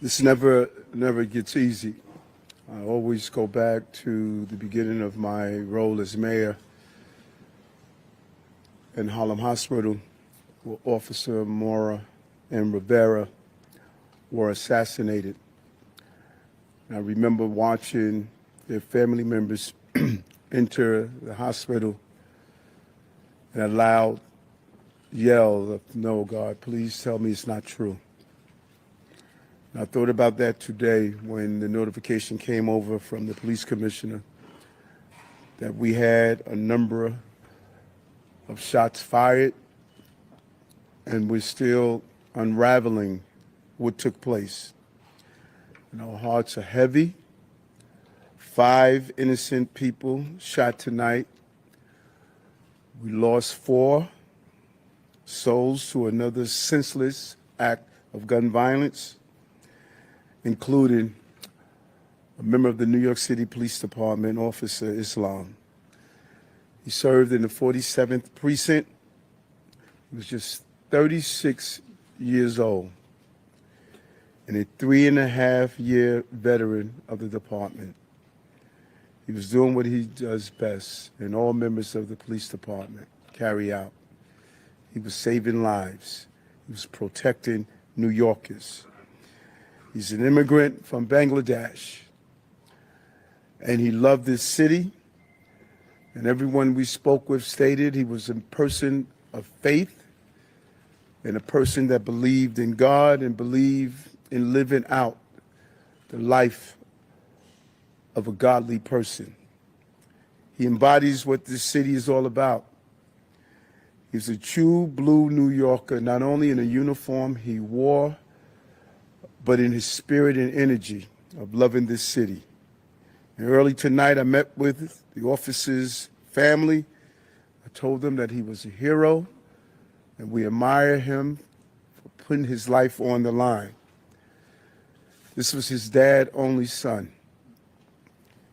This never gets easy. I always go back to the beginning of my role as mayor in Harlem Hospital, where Officer Mora and Rivera were assassinated. And I remember watching their family members enter the hospital and a loud yell of, "No, God, please tell me it's not true." And I thought about that today when the notification came over from the police commissioner that we had a number of shots fired and we're still unraveling what took place. And our hearts are heavy. 5 innocent people shot tonight. We lost 4 souls to another senseless act of gun violence, including a member of the New York City Police Department, Officer Islam. He served in the 47th Precinct. He was just 36 years old and a 3.5-year veteran of the department. He was doing what he does best, and all members of the police department carry out. He was saving lives. He was protecting New Yorkers. He's an immigrant from Bangladesh, and he loved this city. And everyone we spoke with stated he was a person of faith and a person that believed in God and believed in living out the life of a godly person. He embodies what this city is all about. He's a true blue New Yorker, not only in the uniform he wore, but in his spirit and energy of loving this city. And early tonight, I met with the officer's family. I told them that he was a hero, and we admire him for putting his life on the line. This was his dad's only son.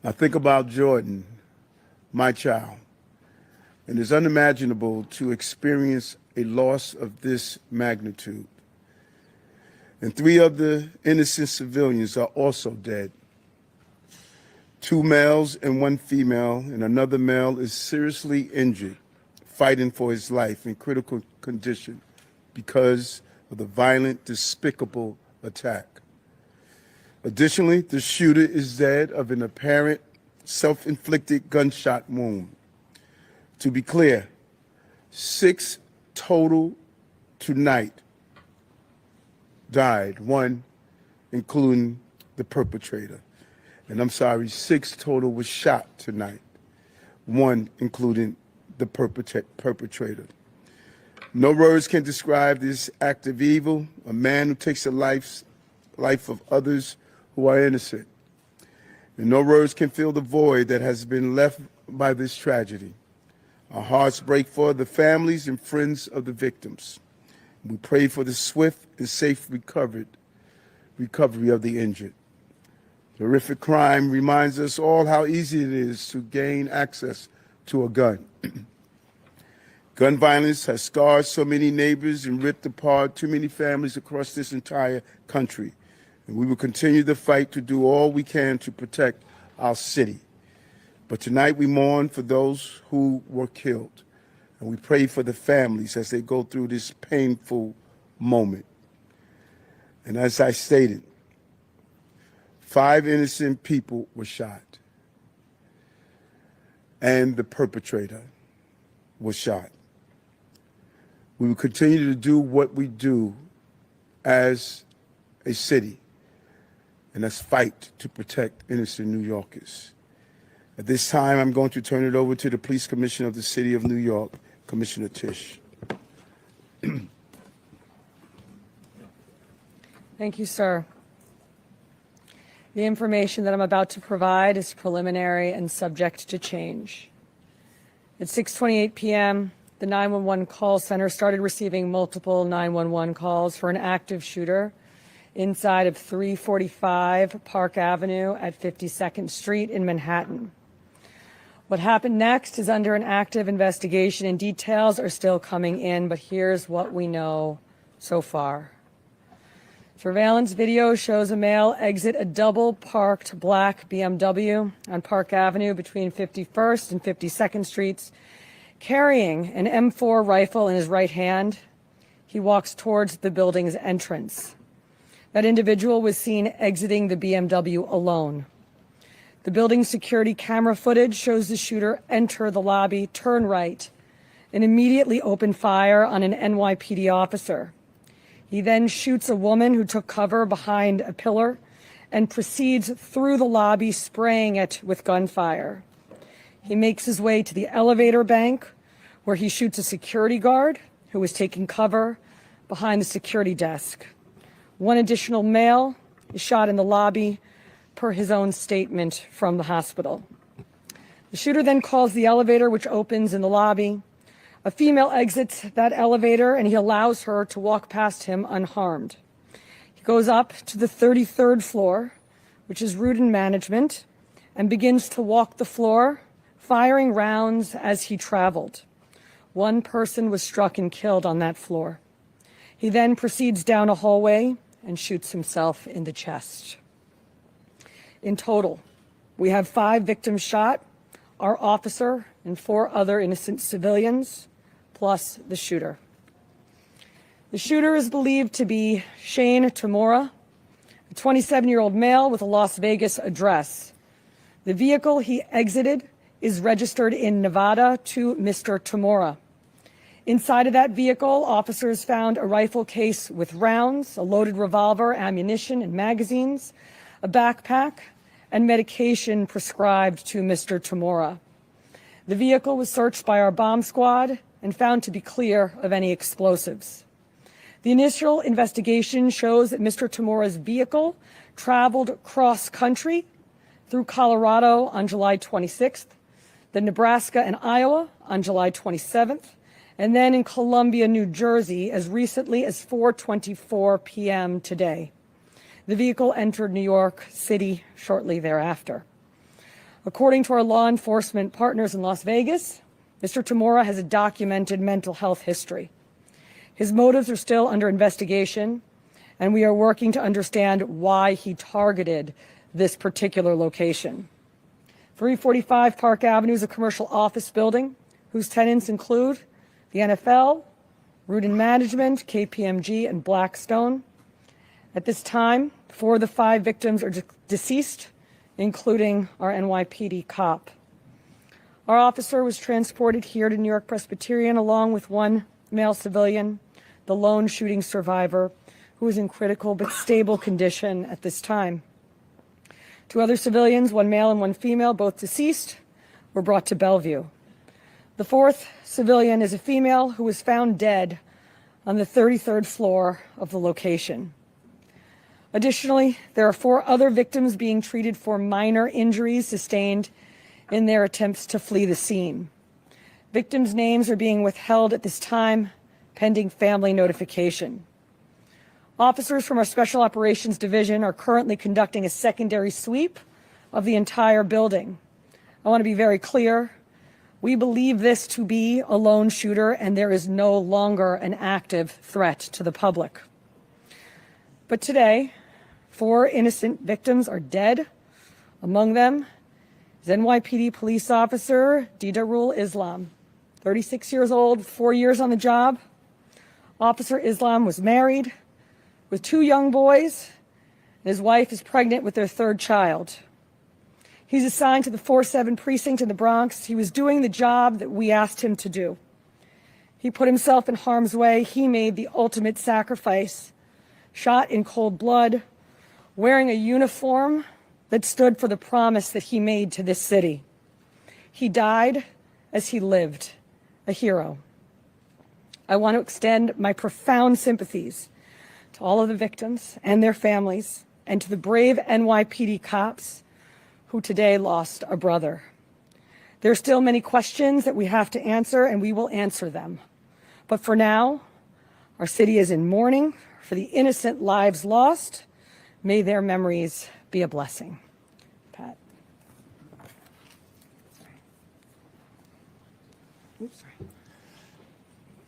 I think about Jordan, my child, and it's unimaginable to experience a loss of this magnitude. And 3 of the innocent civilians are also dead. 2 males and 1 female, and another male is seriously injured, fighting for his life in critical condition because of the violent, despicable attack. Additionally, the shooter is dead of an apparent self-inflicted gunshot wound. To be clear, 6 total tonight died, 1 including the perpetrator. And I'm sorry, 6 total was shot tonight, 1 including the perpetrator. No words can describe this act of evil, a man who takes the life of others who are innocent. And no words can fill the void that has been left by this tragedy. Our hearts break for the families and friends of the victims. We pray for the swift and safe recovery of the injured. The horrific crime reminds us all how easy it is to gain access to a gun. Gun violence has scarred so many neighbors and ripped apart too many families across this entire country. And we will continue the fight to do all we can to protect our city. But tonight we mourn for those who were killed. And we pray for the families as they go through this painful moment. And as I stated, 5 innocent people were shot. And the perpetrator was shot. We will continue to do what we do as a city, and that's fight to protect innocent New Yorkers. At this time, I'm going to turn it over to the Police Commissioner of the City of New York, Commissioner Tisch. Thank you, sir. The information that I'm about to provide is preliminary and subject to change. At 6:28 p.m., the 911 call center started receiving multiple 911 calls for an active shooter inside of 345 Park Avenue at 52nd Street in Manhattan. What happened next is under an active investigation and details are still coming in, but here's what we know so far. Surveillance video shows a male exit a double-parked black BMW on Park Avenue between 51st and 52nd Streets, carrying an M4 rifle in his right hand. He walks towards the building's entrance. That individual was seen exiting the BMW alone. The building's security camera footage shows the shooter enter the lobby, turn right, and immediately open fire on an NYPD officer. He then shoots a woman who took cover behind a pillar and proceeds through the lobby, spraying it with gunfire. He makes his way to the elevator bank, where he shoots a security guard who was taking cover behind the security desk. One additional male is shot in the lobby, per his own statement from the hospital. The shooter then calls the elevator, which opens in the lobby. A female exits that elevator, and he allows her to walk past him unharmed. He goes up to the 33rd floor, which is route and management, and begins to walk the floor, firing rounds as he traveled. One person was struck and killed on that floor. He then proceeds down a hallway and shoots himself in the chest. In total, we have 5 victims shot, our officer and 4 other innocent civilians, plus the shooter. The shooter is believed to be Shane Tamura, a 27-year-old male with a Las Vegas address. The vehicle he exited is registered in Nevada to Mr. Tamura. Inside of that vehicle, officers found a rifle case with rounds, a loaded revolver, ammunition, and magazines, a backpack, and medication prescribed to Mr. Tamura. The vehicle was searched by our bomb squad and found to be clear of any explosives. The initial investigation shows that Mr. Tamura's vehicle traveled cross-country through Colorado on July 26th, then Nebraska and Iowa on July 27th, and then in Columbia, New Jersey as recently as 4:24 p.m. today. The vehicle entered New York City shortly thereafter. According to our law enforcement partners in Las Vegas, Mr. Tamura has a documented mental health history. His motives are still under investigation, and we are working to understand why he targeted this particular location. 345 Park Avenue is a commercial office building whose tenants include the NFL, Root and Management, KPMG, and Blackstone. At this time, 4 of the 5 victims are deceased, including our NYPD cop. Our officer was transported here to New York Presbyterian along with 1 male civilian, the lone shooting survivor, who is in critical but stable condition at this time. 2 other civilians, 1 male and 1 female, both deceased, were brought to Bellevue. The 4th civilian is a female who was found dead on the 33rd floor of the location. Additionally, there are 4 other victims being treated for minor injuries sustained in their attempts to flee the scene. Victims' names are being withheld at this time, pending family notification. Officers from our Special Operations Division are currently conducting a secondary sweep of the entire building. I want to be very clear. We believe this to be a lone shooter, and there is no longer an active threat to the public. But today, 4 innocent victims are dead. Among them is NYPD police officer Didarul Islam, 36 years old, 4 years on the job. Officer Islam was married with 2 young boys, and his wife is pregnant with their 3rd child. He's assigned to the 4-7 precinct in the Bronx. He was doing the job that we asked him to do. He put himself in harm's way. He made the ultimate sacrifice, shot in cold blood, wearing a uniform that stood for the promise that he made to this city. He died as he lived, a hero. I want to extend my profound sympathies to all of the victims and their families, and to the brave NYPD cops who today lost a brother. There are still many questions that we have to answer, and we will answer them. But for now, our city is in mourning for the innocent lives lost. May their memories be a blessing. Pat. Oops, sorry.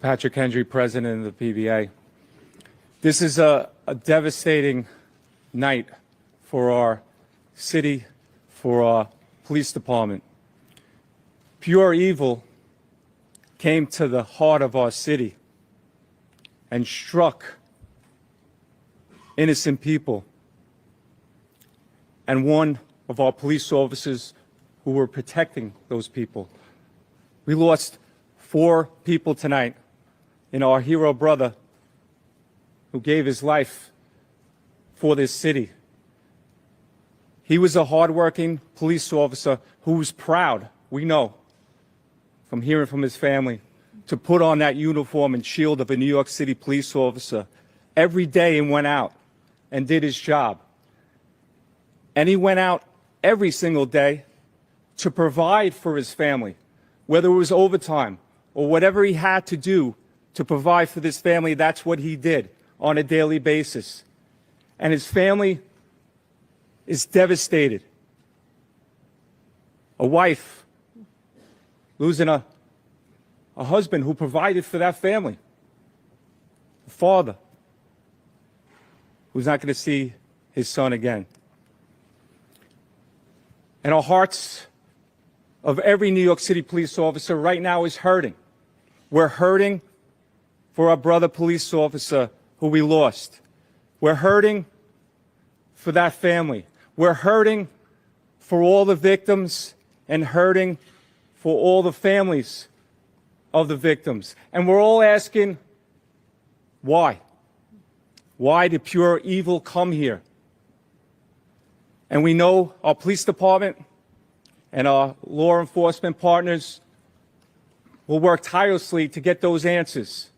Patrick Hendry, President of the PBA. This is a a devastating night for our city, for our police department. Pure evil came to the heart of our city and struck innocent people. And one of our police officers who were protecting those people. We lost 4 people tonight in our hero brother who gave his life for this city. He was a hardworking police officer who was proud, we know, from hearing from his family, to put on that uniform and shield of a New York City police officer every day and went out and did his job. And he went out every single day to provide for his family, whether it was overtime or whatever he had to do to provide for this family. That's what he did on a daily basis. And his family is devastated. A wife losing a husband who provided for that family. A father who's not going to see his son again. And our hearts of every New York City police officer right now is hurting. We're hurting for our brother police officer who we lost. We're hurting for that family. We're hurting for all the victims and hurting for all the families of the victims. And we're all asking, why? Why did pure evil come here? And we know our police department and our law enforcement partners will work tirelessly to get those answers.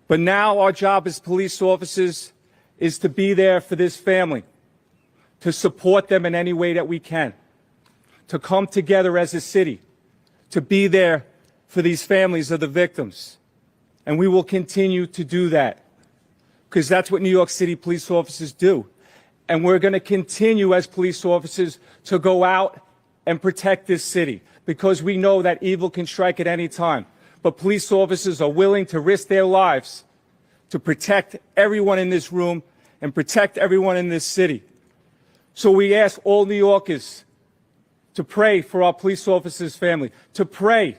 But now our job as police officers is to be there for this family, to support them in any way that we can, to come together as a city, to be there for these families of the victims. And we will continue to do that because that's what New York City police officers do. And we're going to continue as police officers to go out and protect this city because we know that evil can strike at any time. But police officers are willing to risk their lives to protect everyone in this room and protect everyone in this city. So we ask all New Yorkers to pray for our police officers' family, to pray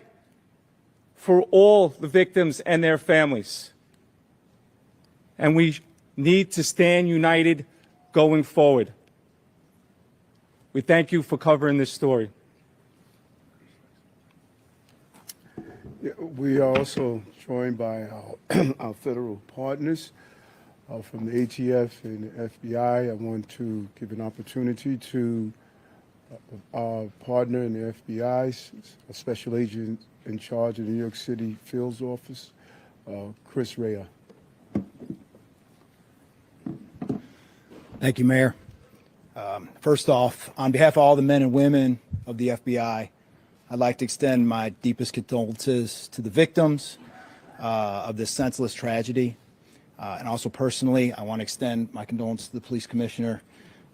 for all the victims and their families. And we need to stand united going forward. We thank you for covering this story. Yeah, we are also joined by our federal partners from the ATF and the FBI. I want to give an opportunity to our partner in the FBI, a special agent in charge of the New York City Fields Office, Chris Rea. Thank you, Mayor. First off, on behalf of all the men and women of the FBI, I'd like to extend my deepest condolences to the victims of this senseless tragedy. And also personally, I want to extend my condolences to the police commissioner.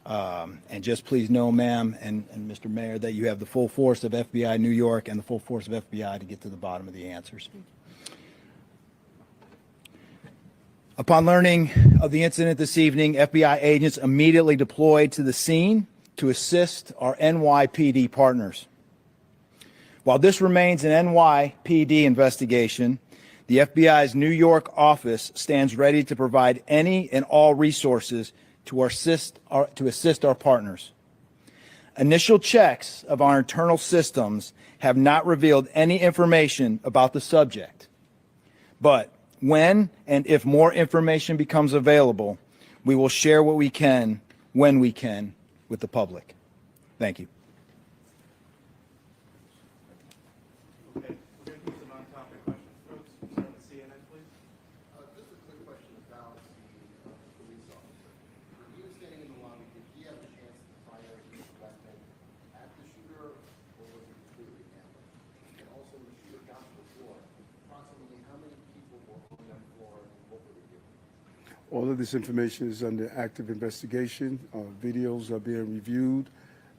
And just please know, ma'am and Mr. Mayor, that you have the full force of FBI New York and the full force of FBI to get to the bottom of the answers. Upon learning of the incident this evening, FBI agents immediately deployed to the scene to assist our NYPD partners. While this remains an NYPD investigation, the FBI's New York office stands ready to provide any and all resources to assist our partners. Initial checks of our internal systems have not revealed any information about the subject. But when and if more information becomes available, we will share what we can, when we can, with the public. Thank you. Okay, we're going to do some on-topic questions. Folks, start with CNN, please. Just a quick question about the police officer. When he was standing in the lobby, did he have a chance to fire his weapon at the shooter, or was it completely ambushed? And also, when the shooter got to the floor, approximately how many people were on that floor and what were they doing? All of this information is under active investigation. Videos are being reviewed.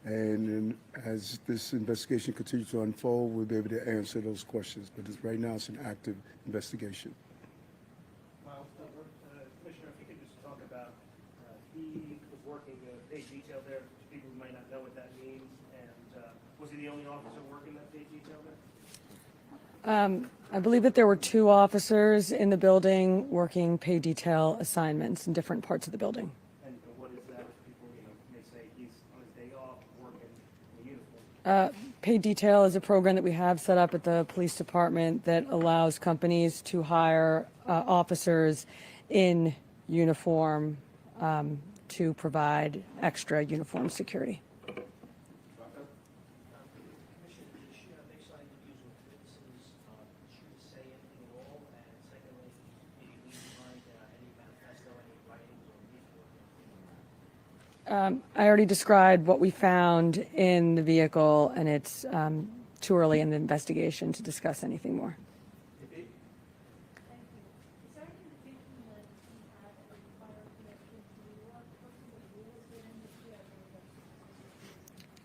And as this investigation continues to unfold, we'll be able to answer those questions. But right now, it's an active investigation. Miles Commissioner, if you could just talk about working paid detail there? For people who might not know what that means, and was he the only officer working that paid detail there? I believe that there were 2 officers in the building working pay detail assignments in different parts of the building. And what is that? If people, may say he's on his day off working in uniform. Paid detail is a program that we have set up at the police department that allows companies to hire officers in uniform to provide extra uniform security. Commissioner, did she make sign interviews with witnesses? Did she say anything at all? And secondly, did you leave behind any manifesto, any writings or paperwork? I already described what we found in the vehicle, and it's too early in the investigation to discuss anything more.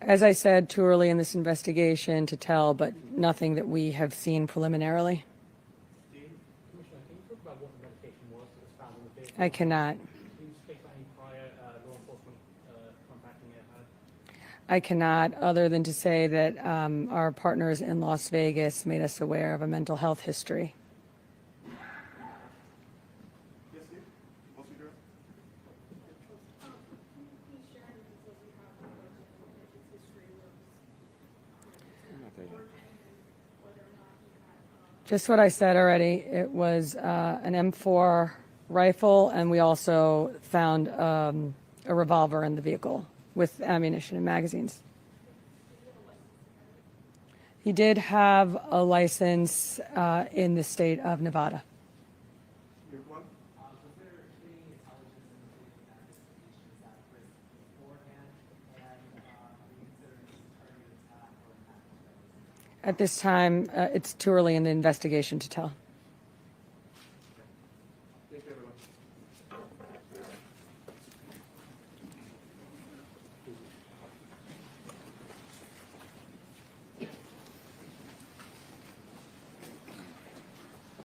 As I said, too early in this investigation to tell, but nothing that we have seen preliminarily. Commissioner, can you talk about what the medication was that was found in the vehicle? I cannot. Can you speak about any prior law enforcement contacting you had? I cannot, other than to say that our partners in Las Vegas made us aware of a mental health history. Yes, Steve? Mostly girl? Just what I said already. It was an M4 rifle, and we also found a revolver in the vehicle with ammunition and magazines. He did have a license in the state of Nevada. Your one? Was there any intelligence indicating that this patient was at risk beforehand? And are you considering this a targeted attack or an act? At this time, it's too early in the investigation to tell. Thank you, everyone.